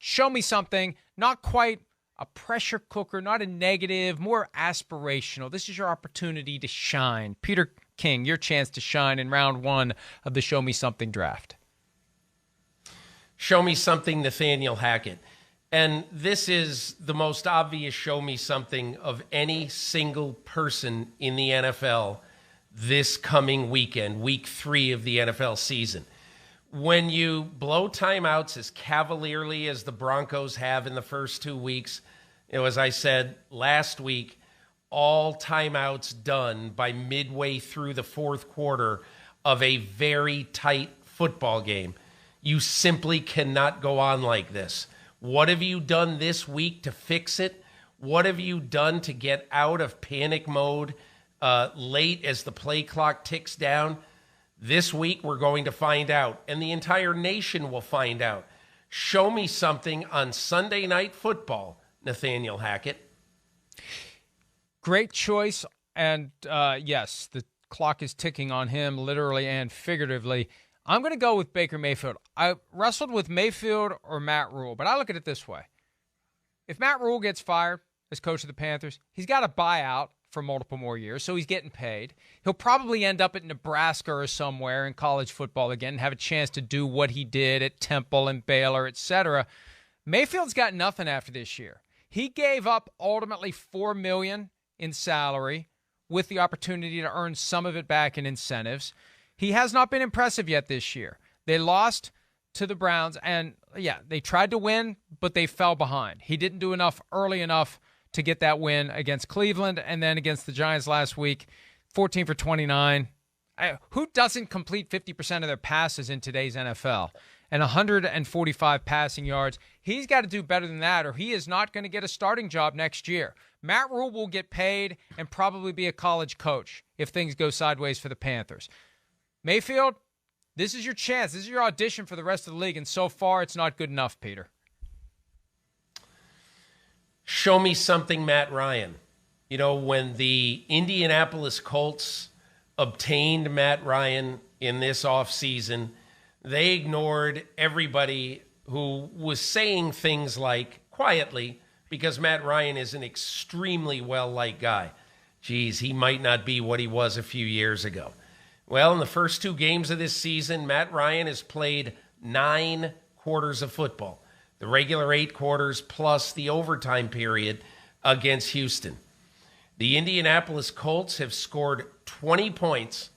show me something, not quite a pressure cooker, not a negative, more aspirational. This is your opportunity to shine. Peter King, your chance to shine in round one of the Show Me Something draft. Show me something, Nathaniel Hackett. And this is the most obvious show me something of any single person in the NFL this coming weekend, week 3 of the NFL season. When you blow timeouts as cavalierly as the Broncos have in the first 2 weeks, as I said last week, all timeouts done by midway through the fourth quarter of a very tight football game. You simply cannot go on like this. What have you done this week to fix it? What have you done to get out of panic mode late as the play clock ticks down? This week, we're going to find out, and the entire nation will find out. Show me something on Sunday Night Football, Nathaniel Hackett. Great choice, and yes, the clock is ticking on him literally and figuratively. I'm going to go with Baker Mayfield. I wrestled with Mayfield or Matt Rule, but I look at it this way. If Matt Rule gets fired as coach of the Panthers, he's got a buyout for multiple more years, so he's getting paid. He'll probably end up at Nebraska or somewhere in college football again and have a chance to do what he did at Temple and Baylor, etc. Mayfield's got nothing after this year. He gave up ultimately $4 million in salary with the opportunity to earn some of it back in incentives. He has not been impressive yet this year. They lost to the Browns, and yeah, they tried to win, but they fell behind. He didn't do enough early enough to get that win against Cleveland, and then against the Giants last week, 14 for 29. Who doesn't complete 50% of their passes in today's NFL? And 145 passing yards. He's got to do better than that, or he is not going to get a starting job next year. Matt Rule will get paid and probably be a college coach if things go sideways for the Panthers. Mayfield, this is your chance. This is your audition for the rest of the league, and so far it's not good enough, Peter. Show me something, Matt Ryan. When the Indianapolis Colts obtained Matt Ryan in this offseason, they ignored everybody who was saying things like, quietly, because Matt Ryan is an extremely well-liked guy. Geez, he might not be what he was a few years ago. Well, in the first 2 games of this season, Matt Ryan has played 9 quarters of football. The regular 8 quarters plus the overtime period against Houston. The Indianapolis Colts have scored 20 points,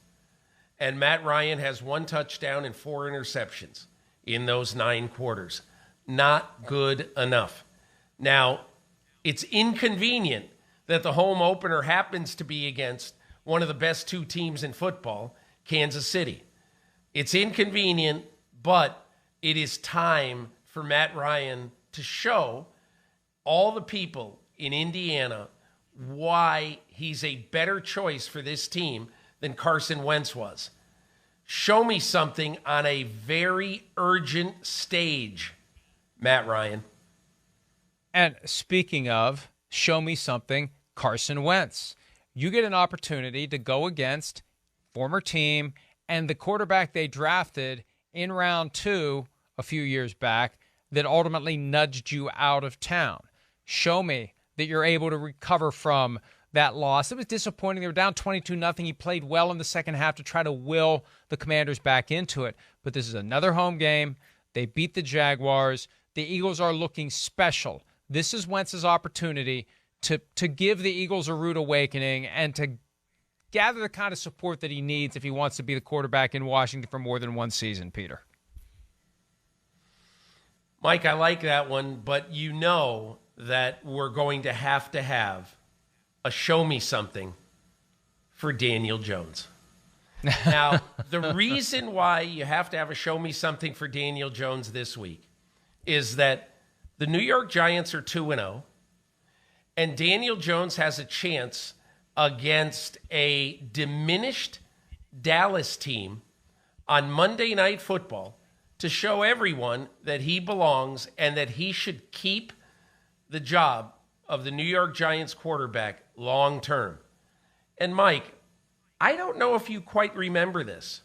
and Matt Ryan has 1 touchdown and 4 interceptions in those 9 quarters. Not good enough. Now, it's inconvenient that the home opener happens to be against one of the best 2 teams in football, Kansas City. It's inconvenient, but it is time for Matt Ryan to show all the people in Indiana why he's a better choice for this team than Carson Wentz was. Show me something on a very urgent stage, Matt Ryan. And speaking of show me something, Carson Wentz. You get an opportunity to go against former team and the quarterback they drafted in round 2 a few years back that ultimately nudged you out of town. Show me that you're able to recover from that loss. It was disappointing. They were down 22-0. He played well in the second half to try to will the Commanders back into it. But this is another home game. They beat the Jaguars. The Eagles are looking special. This is Wentz's opportunity to give the Eagles a rude awakening and to gather the kind of support that he needs if he wants to be the quarterback in Washington for more than 1 season, Peter. Mike, I like that one, but you know that we're going to have a show me something for Daniel Jones. Now, the reason why you have to have a show me something for Daniel Jones this week is that the New York Giants are 2-0, and Daniel Jones has a chance against a diminished Dallas team on Monday Night Football to show everyone that he belongs and that he should keep the job of the New York Giants quarterback long term. And Mike, I don't know if you quite remember this,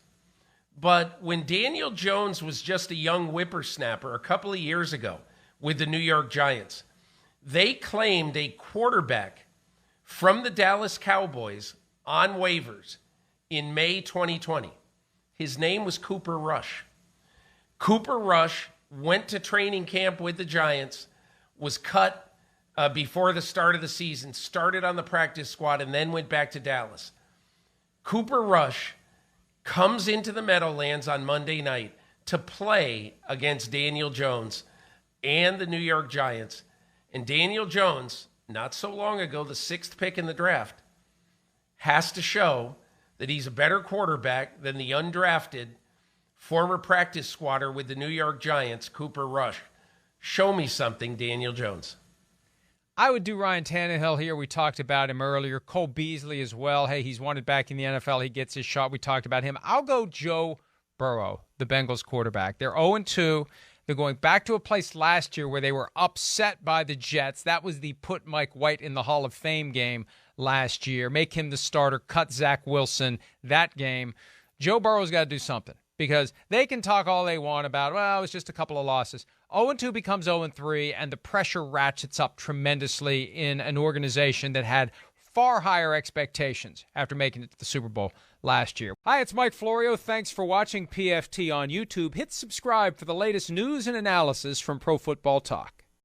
but when Daniel Jones was just a young whippersnapper a couple of years ago, with the New York Giants. They claimed a quarterback from the Dallas Cowboys on waivers in May 2020. His name was Cooper Rush. Cooper Rush went to training camp with the Giants, was cut before the start of the season, started on the practice squad, and then went back to Dallas. Cooper Rush comes into the Meadowlands on Monday night to play against Daniel Jones and the New York Giants. And Daniel Jones, not so long ago, the 6th pick in the draft, has to show that he's a better quarterback than the undrafted former practice squatter with the New York Giants, Cooper Rush. Show me something, Daniel Jones. I would do Ryan Tannehill here. We talked about him earlier. Cole Beasley as well. Hey, he's wanted back in the NFL. He gets his shot. We talked about him. I'll go Joe Burrow, the Bengals quarterback. They're 0-2. They're going back to a place last year where they were upset by the Jets. That was the put Mike White in the Hall of Fame game last year. Make him the starter. Cut Zach Wilson that game. Joe Burrow's got to do something because they can talk all they want about, well, it was just a couple of losses. 0-2 becomes 0-3, and the pressure ratchets up tremendously in an organization that had far higher expectations after making it to the Super Bowl last year. Hi, it's Mike Florio. Thanks for watching PFT on YouTube. Hit subscribe for the latest news and analysis from Pro Football Talk.